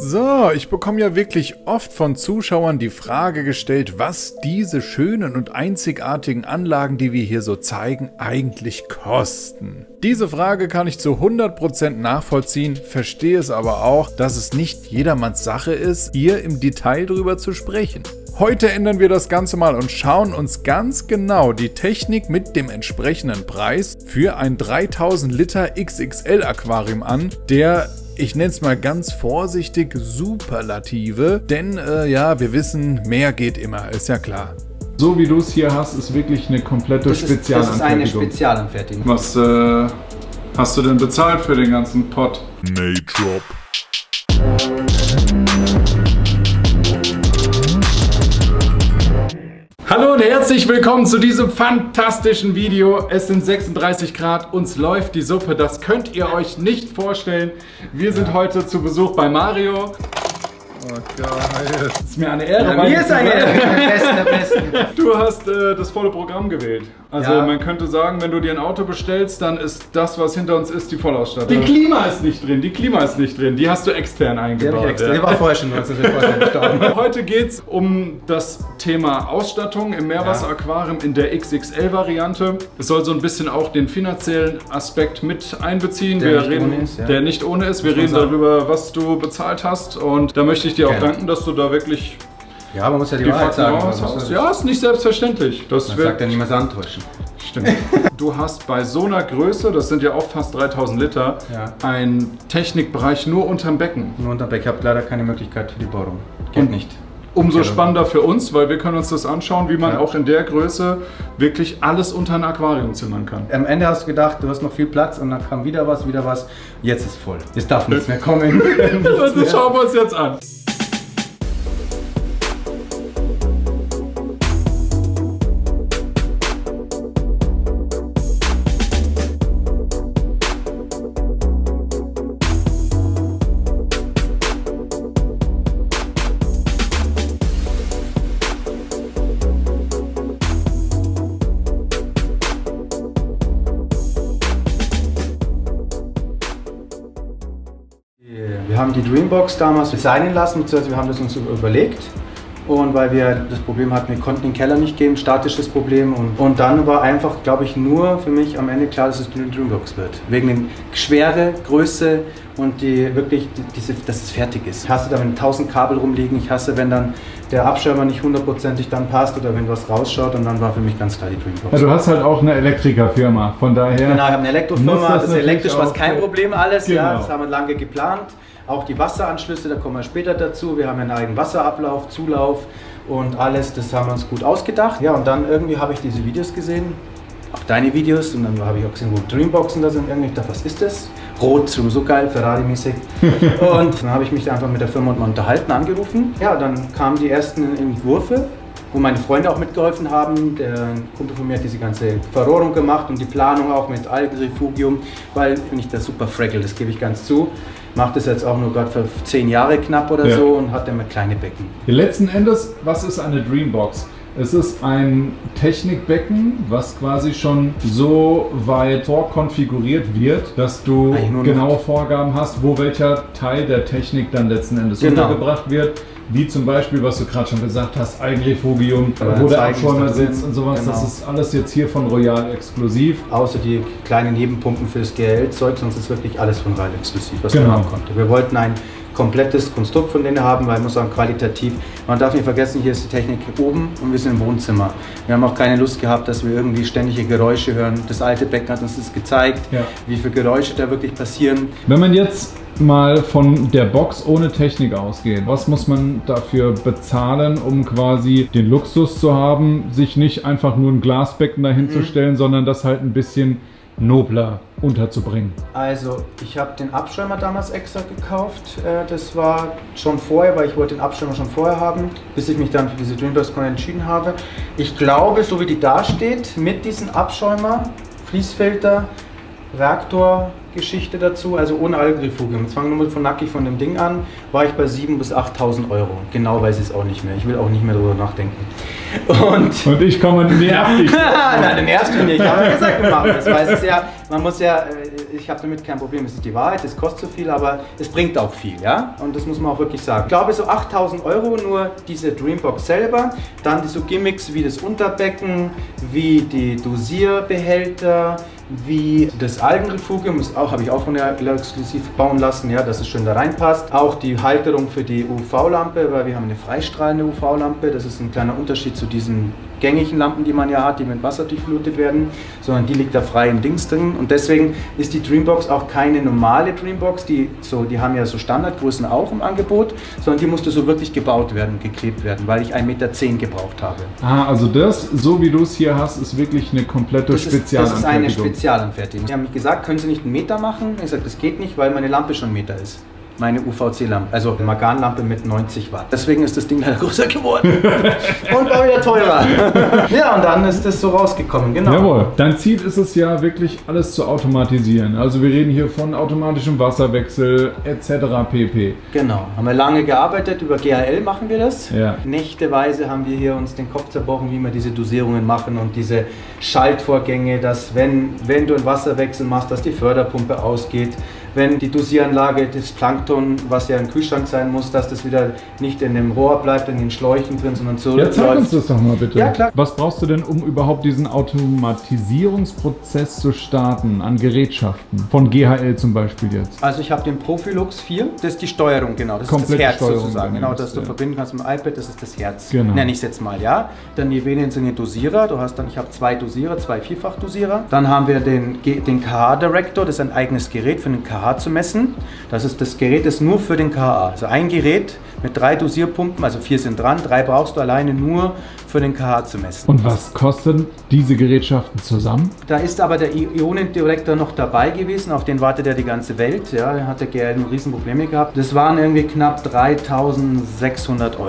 So, ich bekomme ja wirklich oft von Zuschauern die Frage gestellt, was diese schönen und einzigartigen Anlagen, die wir hier so zeigen, eigentlich kosten. Diese Frage kann ich zu 100% nachvollziehen, verstehe es aber auch, dass es nicht jedermanns Sache ist, hier im Detail drüber zu sprechen. Heute ändern wir das Ganze mal und schauen uns ganz genau die Technik mit dem entsprechenden Preis für ein 3000 Liter XXL Aquarium an, der, ich nenne es mal ganz vorsichtig, Superlative, denn ja, wir wissen, mehr geht immer, ist ja klar. So wie du es hier hast, ist wirklich eine komplette Spezialanfertigung. Das ist eine Spezialanfertigung. Was hast du denn bezahlt für den ganzen Pot? Natrop. Hallo und herzlich willkommen zu diesem fantastischen Video. Es sind 36 Grad, uns läuft die Suppe, das könnt ihr euch nicht vorstellen. Wir sind heute zu Besuch bei Mario. Oh geil. Es ist mir eine Ehre. Ja, mir ist eine Ehre. Der Besten. Du hast das volle Programm gewählt. Also ja, man könnte sagen, wenn du dir ein Auto bestellst, dann ist das, was hinter uns ist, die Vollausstattung. Die Klima ist nicht drin, die hast du extern eingebaut. Die war vorher schon 19 gestorben. Heute geht es um das Thema Ausstattung im Meerwasseraquarium in der XXL-Variante. Es soll so ein bisschen auch den finanziellen Aspekt mit einbeziehen. Der nicht ohne ist. Wir reden darüber, was du bezahlt hast, und da möchte ich dir auch danken, dass du da wirklich... Ja, man muss ja die Wahrheit sagen. Ja, ist nicht selbstverständlich. Man sagt ja niemals antäuschen. Stimmt. Du hast bei so einer Größe, das sind ja auch fast 3000 Liter, einen Technikbereich nur unterm Becken. Nur unterm Becken. Ich habe leider keine Möglichkeit für die Bohrung. Geht nicht. Umso spannender für uns, weil wir können uns das anschauen, wie man auch in der Größe wirklich alles unter ein Aquarium zimmern kann. Am Ende hast du gedacht, du hast noch viel Platz, und dann kam wieder was. Jetzt ist voll. Jetzt darf nichts mehr kommen. Das schauen wir uns jetzt an. Wir haben die Dreambox damals designen lassen, beziehungsweise wir haben das uns überlegt. Und weil wir das Problem hatten, wir konnten den Keller nicht geben, statisches Problem. Und dann war einfach, glaube ich, nur für mich am Ende klar, dass es eine Dreambox wird. Wegen der Schwere, Größe und dass es fertig ist. Ich hasse da, wenn 1000 Kabel rumliegen. Ich hasse, wenn dann der Abschirmer nicht hundertprozentig dann passt oder wenn was rausschaut. Und dann war für mich ganz klar die Dreambox. Ja, du hast halt auch eine Elektrikerfirma, von daher... Genau, ich habe eine Elektrofirma, das ist elektrisch, was kein Problem alles. Genau. Ja, das haben wir lange geplant. Auch die Wasseranschlüsse, da kommen wir später dazu. Wir haben einen eigenen Wasserablauf, Zulauf und alles, das haben wir uns gut ausgedacht. Ja, und dann irgendwie habe ich diese Videos gesehen, auch deine Videos, und dann habe ich auch gesehen, wo Dreamboxen da sind. Irgendwie dachte, was ist das? Rot, so geil, Ferrari-mäßig. Und dann habe ich mich einfach mit der Firma mal unterhalten, angerufen. Ja, dann kamen die ersten Entwürfe, wo meine Freunde auch mitgeholfen haben. Der Kumpel von mir hat diese ganze Verrohrung gemacht und die Planung auch mit Algenrefugium, weil ich bin nicht der super Fraggle, das gebe ich ganz zu. Macht das jetzt auch nur gerade für 10 Jahre knapp oder so und hat damit kleine Becken. Letzten Endes, was ist eine Dreambox? Es ist ein Technikbecken, was quasi schon so weit vorkonfiguriert wird, dass du genaue Vorgaben hast, wo welcher Teil der Technik dann letzten Endes untergebracht wird. Wie zum Beispiel, was du gerade schon gesagt hast, Eigenrefugium, wo der Abschäumer sitzt und sowas. Das ist alles jetzt hier von Royal exklusiv. Außer die kleinen Nebenpumpen fürs GL-Zeug, sonst ist wirklich alles von Royal exklusiv, was man haben konnte. Wir wollten ein komplettes Konstrukt von denen haben, weil ich muss sagen, qualitativ. Man darf nicht vergessen, hier ist die Technik oben und wir sind im Wohnzimmer. Wir haben auch keine Lust gehabt, dass wir irgendwie ständige Geräusche hören. Das alte Becken hat uns das gezeigt, wie viele Geräusche da wirklich passieren. Wenn man jetzt mal von der Box ohne Technik ausgeht, was muss man dafür bezahlen, um quasi den Luxus zu haben, sich nicht einfach nur ein Glasbecken dahin zu stellen, sondern das halt ein bisschen nobler unterzubringen? Also ich habe den Abschirmer damals extra gekauft, das war schon vorher, weil ich wollte den Abschirmer schon vorher haben, bis ich mich dann für diese Dreambox entschieden habe. Ich glaube, so wie die da steht, mit diesem Abschäumer, Fließfilter, Reaktorgeschichte dazu, also ohne Algenrefugium. Jetzt fangen wir mal von nackig von dem Ding an, war ich bei 7.000 bis 8.000 Euro. Genau weiß ich es auch nicht mehr. Ich will auch nicht mehr darüber nachdenken. Und ich komme und nerv dich. Nein, den nervst du nicht. Ich habe gesagt, wir machen das. Weil es ist ja, man muss ja ich habe damit kein Problem, es ist die Wahrheit, es kostet so viel, aber es bringt auch viel, ja, und das muss man auch wirklich sagen. Ich glaube so 8.000 € nur diese Dreambox selber, dann so Gimmicks wie das Unterbecken, wie die Dosierbehälter, wie das Algenrefugium, habe ich auch von der exklusiv bauen lassen, ja, dass es schön da reinpasst. Auch die Halterung für die UV-Lampe, weil wir haben eine freistrahlende UV-Lampe, das ist ein kleiner Unterschied zu diesen gängigen Lampen, die man ja hat, die mit Wasser durchflutet werden, sondern die liegt da frei im Dings drin und deswegen ist die Dreambox auch keine normale Dreambox, die haben ja so Standardgrößen auch im Angebot, sondern die musste so wirklich gebaut werden, geklebt werden, weil ich 1,10 Meter gebraucht habe. Ah, also das, so wie du es hier hast, ist wirklich eine komplette Spezialanfertigung. Das ist eine Spezialanfertigung. Sie haben mich gesagt, können Sie nicht 1 Meter machen? Ich habe gesagt, das geht nicht, weil meine Lampe schon 1 Meter ist. Meine UVC-Lampe, also eine Magan-Lampe mit 90 Watt. Deswegen ist das Ding leider größer geworden und war wieder teurer. Ja, und dann ist das so rausgekommen, genau. Jawohl, dein Ziel ist es ja wirklich alles zu automatisieren. Also wir reden hier von automatischem Wasserwechsel etc. pp. Genau, haben wir lange gearbeitet, über GHL machen wir das. Ja. Nächteweise haben wir hier uns den Kopf zerbrochen, wie wir diese Dosierungen machen und diese Schaltvorgänge, dass wenn du einen Wasserwechsel machst, dass die Förderpumpe ausgeht. Wenn die Dosieranlage, das Plankton, was ja im Kühlschrank sein muss, dass das wieder nicht in dem Rohr bleibt, in den Schläuchen drin, sondern zurückläuft. Ja, zeig uns das doch mal bitte. Ja, klar. Was brauchst du denn, um überhaupt diesen Automatisierungsprozess zu starten an Gerätschaften? Von GHL zum Beispiel jetzt. Also ich habe den Profilux 4, das ist die Steuerung, genau. Das komplette ist das Herz Steuerung sozusagen. Genau, dass du verbinden kannst mit dem iPad, das ist das Herz. Genau. Nenne ich es jetzt mal, ja. Dann die Venen sind die Dosierer. Du hast dann, ich habe 2 Dosierer, 2 Vierfachdosierer. Dann haben wir den KH Director, das ist ein eigenes Gerät für den KH zu messen. Das Gerät ist nur für den KH. Also ein Gerät mit 3 Dosierpumpen, also 4 sind dran, 3 brauchst du alleine nur für den KH zu messen. Und was kosten diese Gerätschaften zusammen? Da ist aber der Ionendirektor noch dabei gewesen, auf den wartet ja die ganze Welt. Ja, da hat der GL Riesenprobleme gehabt. Das waren irgendwie knapp 3.600 €.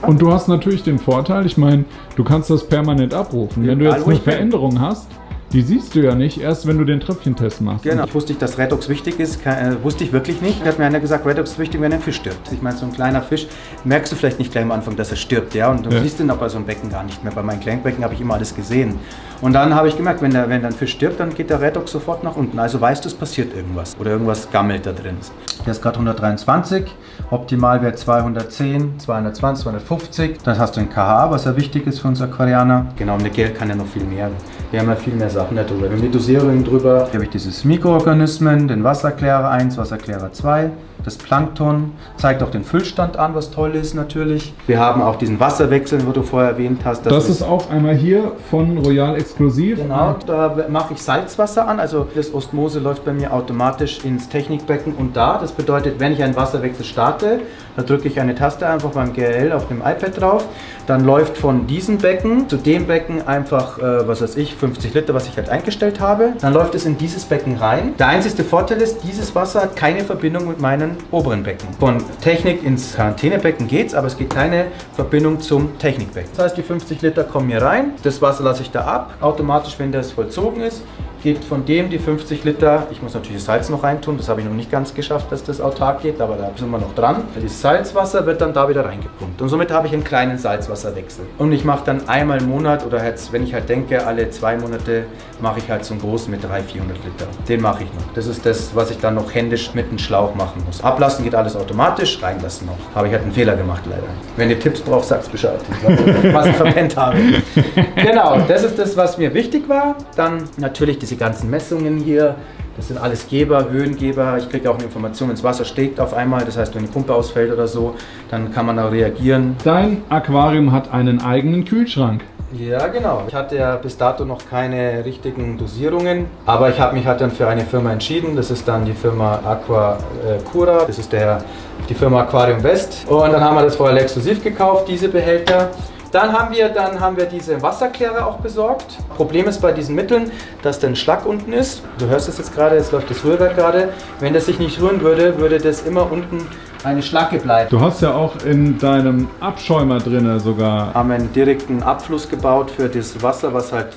Und du hast natürlich den Vorteil, ich meine, du kannst das permanent abrufen. Wenn du jetzt eine Veränderung hast, die siehst du ja nicht, erst wenn du den Tröpfchentest machst. Genau. Ich wusste nicht, dass Redox wichtig ist, wusste ich wirklich nicht. Da hat mir einer gesagt, Redox ist wichtig, wenn ein Fisch stirbt. Ich meine, so ein kleiner Fisch, merkst du vielleicht nicht gleich am Anfang, dass er stirbt, ja, und du siehst ihn auch bei so einem Becken gar nicht mehr. Bei meinen Kleinbecken habe ich immer alles gesehen. Und dann habe ich gemerkt, wenn ein Fisch stirbt, dann geht der Redox sofort nach unten. Also weißt du, es passiert irgendwas oder irgendwas gammelt da drin. Der ist gerade 123, Optimalwert 210, 220, 250. Dann hast du ein KH, was ja wichtig ist für uns Aquarianer. Genau, und der Gel kann ja noch viel mehr. Wir haben ja viel mehr Sachen darüber. Wir haben die Dosierung drüber. Hier habe ich dieses Mikroorganismen, den Wasserklärer 1, Wasserklärer 2. Das Plankton zeigt auch den Füllstand an, was toll ist natürlich. Wir haben auch diesen Wasserwechsel, wo du vorher erwähnt hast. Das ist auch einmal hier von Royal exklusiv. Genau, da mache ich Salzwasser an, also das Osmose läuft bei mir automatisch ins Technikbecken und da. Das bedeutet, wenn ich einen Wasserwechsel starte, da drücke ich eine Taste einfach beim GL auf dem iPad drauf. Dann läuft von diesem Becken zu dem Becken einfach, was weiß ich, 50 Liter, was ich halt eingestellt habe. Dann läuft es in dieses Becken rein. Der einzige Vorteil ist, dieses Wasser hat keine Verbindung mit meinen oberen Becken. Von Technik ins Quarantänebecken geht's, aber es geht keine Verbindung zum Technikbecken. Das heißt, die 50 Liter kommen hier rein, das Wasser lasse ich da ab. Automatisch, wenn das vollzogen ist, geht von dem die 50 Liter, ich muss natürlich das Salz noch reintun, das habe ich noch nicht ganz geschafft, dass das autark geht, aber da sind wir noch dran. Das Salzwasser wird dann da wieder reingepumpt und somit habe ich einen kleinen Salzwasserwechsel. Und ich mache dann einmal im Monat oder jetzt, wenn ich halt denke, alle 2 Monate mache ich halt so einen großen mit 300-400 Liter. Den mache ich noch. Das ist das, was ich dann noch händisch mit dem Schlauch machen muss. Ablassen geht alles automatisch, reinlassen noch. Habe ich halt einen Fehler gemacht leider. Wenn ihr Tipps braucht, sagt Bescheid, was ich verpennt habe. Genau, das ist das, was mir wichtig war. Dann natürlich diese ganzen Messungen hier. Das sind alles Geber, Höhengeber. Ich kriege auch eine Information, wenn das Wasser steigt auf einmal. Das heißt, wenn die Pumpe ausfällt oder so, dann kann man da reagieren. Dein Aquarium hat einen eigenen Kühlschrank. Ja, genau. Ich hatte ja bis dato noch keine richtigen Dosierungen, aber ich habe mich halt dann für eine Firma entschieden. Das ist dann die Firma Aquacura. Das ist die Firma Aquarium West. Und dann haben wir das vorher exklusiv gekauft, diese Behälter. Dann haben wir diese Wasserklärer auch besorgt. Problem ist bei diesen Mitteln, dass da ein Schlag unten ist. Du hörst es jetzt gerade, jetzt läuft das Rührwerk gerade. Wenn das sich nicht rühren würde, würde das immer unten eine Schlacke bleiben. Du hast ja auch in deinem Abschäumer drin sogar. Haben einen direkten Abfluss gebaut für das Wasser, was halt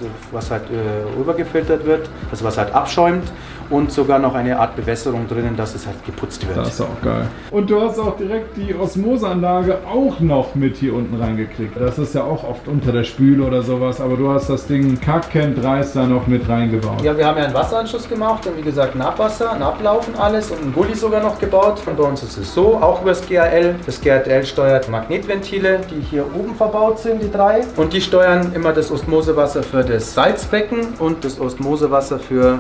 rübergefiltert wird, also was halt abschäumt. und sogar noch eine Art Bewässerung drinnen, dass es halt geputzt wird. Das ist auch geil. Und du hast auch direkt die Osmoseanlage auch noch mit hier unten reingekriegt. Das ist ja auch oft unter der Spüle oder sowas, aber du hast das Ding kackendreist da noch mit reingebaut. Ja, wir haben ja einen Wasseranschluss gemacht und wie gesagt ein Abwasser, ein Ablauf und alles und einen Gully sogar noch gebaut. Und bei uns ist es so, auch über das GAL. Das GAL steuert Magnetventile, die hier oben verbaut sind, die 3. Und die steuern immer das Osmosewasser für das Salzbecken und das Osmosewasser für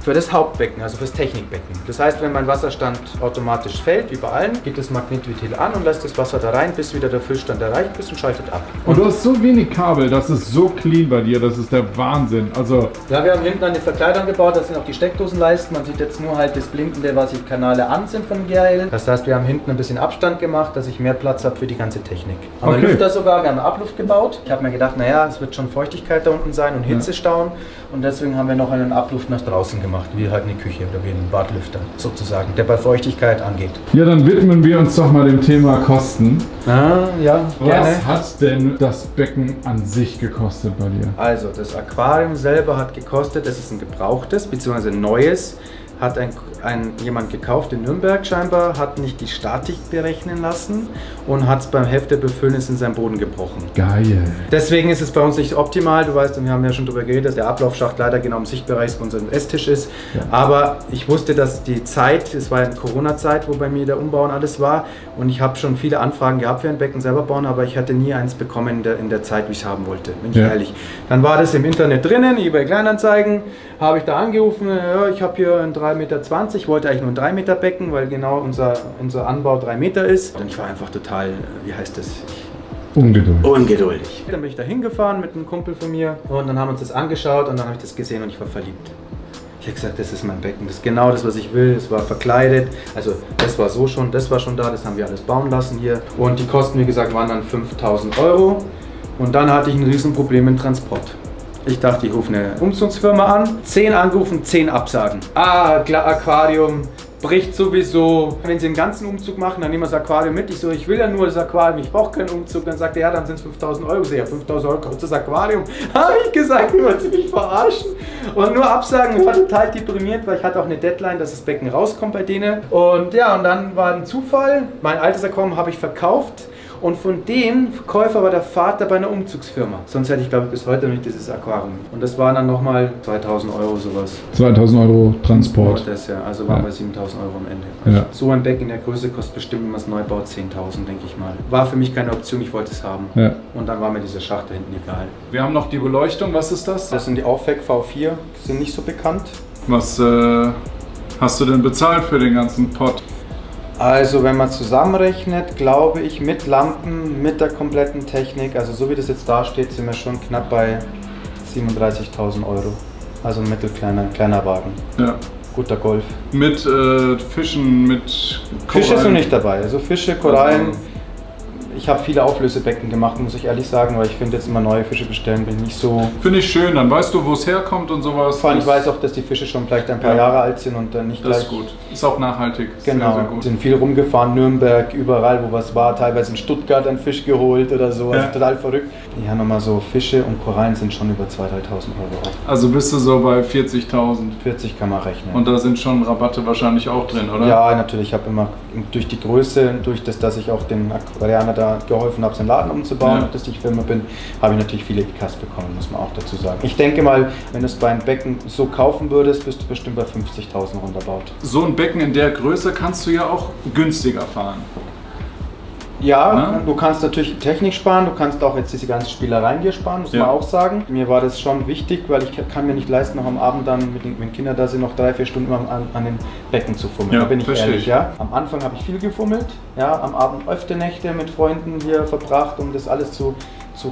das Hauptbecken, also fürs Technikbecken. Das heißt, wenn mein Wasserstand automatisch fällt, wie bei allen, geht das Magnetventil an und lässt das Wasser da rein, bis wieder der Füllstand erreicht ist und schaltet ab. Und du hast so wenig Kabel, das ist so clean bei dir, das ist der Wahnsinn. Also ja, wir haben hinten eine Verkleidung gebaut, das sind auch die Steckdosenleisten. Man sieht jetzt nur halt das Blinkende, was die Kanäle an sind von GAL. Das heißt, wir haben hinten ein bisschen Abstand gemacht, dass ich mehr Platz habe für die ganze Technik. Haben wir Lüfter sogar, wir haben Abluft gebaut. Ich habe mir gedacht, naja, es wird schon Feuchtigkeit da unten sein und Hitzestauen. Und deswegen haben wir noch einen Abluft nach draußen gemacht, wie halt eine Küche oder wie ein Badlüfter sozusagen, der bei Feuchtigkeit angeht. Ja, dann widmen wir uns doch mal dem Thema Kosten. Ah, ja, gerne. Was hat denn das Becken an sich gekostet bei dir? Also das Aquarium selber hat gekostet, das ist ein gebrauchtes bzw. neues, hat jemand gekauft in Nürnberg scheinbar, hat nicht die Statik berechnen lassen und hat es beim Heft der Befüllnis in seinen Boden gebrochen. Geil. Deswegen ist es bei uns nicht optimal. Du weißt, wir haben ja schon darüber geredet, dass der Ablaufschacht leider genau im Sichtbereich von unserem Esstisch ist. Ja. Aber ich wusste, dass die Zeit, es war ja Corona-Zeit, wo bei mir der Umbau und alles war und ich habe schon viele Anfragen gehabt für ein Becken selber bauen, aber ich hatte nie eins bekommen in der Zeit, wie ich es haben wollte, bin ich ehrlich. Dann war das im Internet drinnen, eBay Kleinanzeigen, habe ich da angerufen, ja, ich habe hier ein 3,20 Meter, ich wollte eigentlich nur ein 3 Meter Becken, weil genau unser Anbau 3 Meter ist. Und ich war einfach total, wie heißt das? Ungeduldig. Dann bin ich da hingefahren mit einem Kumpel von mir und dann haben wir uns das angeschaut und dann habe ich das gesehen und ich war verliebt. Ich habe gesagt, das ist mein Becken, das ist genau das, was ich will, es war verkleidet, also das war so schon, das war schon da, das haben wir alles bauen lassen hier. Und die Kosten, wie gesagt, waren dann 5.000 € und dann hatte ich ein Riesenproblem mit Transport. Ich dachte, ich rufe eine Umzugsfirma an, 10 angerufen, 10 Absagen. Aquarium bricht sowieso. Wenn sie einen ganzen Umzug machen, dann nehmen wir das Aquarium mit. Ich so, ich will ja nur das Aquarium, ich brauche keinen Umzug. Dann sagt er, ja, dann sind es 5.000 €. Ich so, ja, 5.000 € kostet das Aquarium. Habe ich gesagt, ihr wollt mich verarschen. Und nur Absagen, ich war total deprimiert, weil ich hatte auch eine Deadline, dass das Becken rauskommt bei denen. Und ja, und dann war ein Zufall. Mein altes Aquarium habe ich verkauft. Und von dem Verkäufer war der Vater bei einer Umzugsfirma. Sonst hätte ich, glaube ich, bis heute nicht dieses Aquarium. Und das waren dann nochmal 2.000 € sowas. 2.000 € Transport. Das ja, also waren bei 7.000 € am Ende. Ja. So ein Becken in der Größe kostet bestimmt, wenn man es neu baut, 10.000, denke ich mal. War für mich keine Option, ich wollte es haben. Ja. Und dann war mir dieser Schacht da hinten egal. Wir haben noch die Beleuchtung, was ist das? Das sind die Aufweg V4, die sind nicht so bekannt. Was hast du denn bezahlt für den ganzen Pott? Also wenn man zusammenrechnet, glaube ich, mit Lampen, mit der kompletten Technik, also so wie das jetzt da steht, sind wir schon knapp bei 37.000 €. Also ein mittelkleiner Wagen. Ja. Guter Golf. Mit Fischen, mit Korallen? Fische sind nicht dabei, also Fische, Korallen. Ich habe viele Auflösebecken gemacht, muss ich ehrlich sagen, weil ich finde jetzt immer neue Fische bestellen, bin ich nicht so... Finde ich schön, dann weißt du, wo es herkommt und sowas. Vor allem, ich weiß auch, dass die Fische schon vielleicht ein paar Jahre alt sind und dann nicht das gleich... Das ist gut, ist auch nachhaltig. Genau, sehr, sehr gut. Sind viel rumgefahren, Nürnberg, überall wo was war, teilweise in Stuttgart einen Fisch geholt oder so, also total verrückt. Ja, nochmal so Fische und Korallen sind schon über 2.000, 3.000 € auch. Also bist du so bei 40.000? 40 kann man rechnen. Und da sind schon Rabatte wahrscheinlich auch drin, oder? Ja, natürlich, ich habe immer durch die Größe, durch das, dass ich auch den Aquarianer da geholfen habe, seinen Laden umzubauen, dass ich Firma bin, habe ich natürlich viele EKs bekommen, muss man auch dazu sagen. Ich denke mal, wenn du es bei einem Becken so kaufen würdest, bist du bestimmt bei 50.000 runterbaut. So ein Becken in der Größe kannst du ja auch günstiger fahren. Ja, du kannst natürlich Technik sparen, du kannst auch jetzt diese ganzen Spielereien hier sparen, muss man auch sagen. Mir war das schon wichtig, weil ich kann mir nicht leisten, noch am Abend dann, wenn Kinder da sind, noch 3-4 Stunden an den Becken zu fummeln. Ja, da bin ich ehrlich. Ja. Am Anfang habe ich viel gefummelt, ja, am Abend öfter Nächte mit Freunden hier verbracht, um das alles zu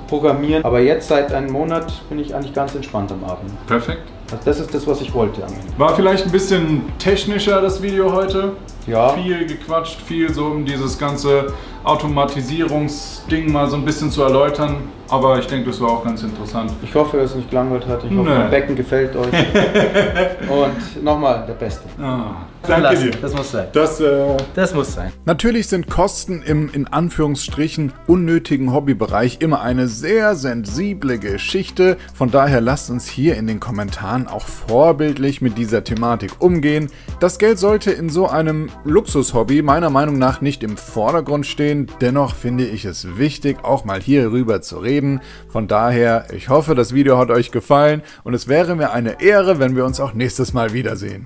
programmieren. Aber jetzt seit einem Monat bin ich eigentlich ganz entspannt am Abend. Perfekt. Also das ist das, was ich wollte am Ende. War vielleicht ein bisschen technischer das Video heute? Ja. Viel gequatscht, viel so um dieses ganze Automatisierungsding mal so ein bisschen zu erläutern. Aber ich denke, das war auch ganz interessant. Ich hoffe, dass es nicht gelangweilt hat. Ich hoffe, mein Becken gefällt euch. Und nochmal der Beste. Ah. Danke dir. Das muss sein. Das muss sein. Natürlich sind Kosten im, in Anführungsstrichen, unnötigen Hobbybereich immer eine sehr sensible Geschichte. Von daher lasst uns hier in den Kommentaren auch vorbildlich mit dieser Thematik umgehen. Das Geld sollte in so einem Luxushobby meiner Meinung nach nicht im Vordergrund stehen. Dennoch finde ich es wichtig, auch mal hierüber zu reden. Von daher, ich hoffe, das Video hat euch gefallen und es wäre mir eine Ehre, wenn wir uns auch nächstes Mal wiedersehen.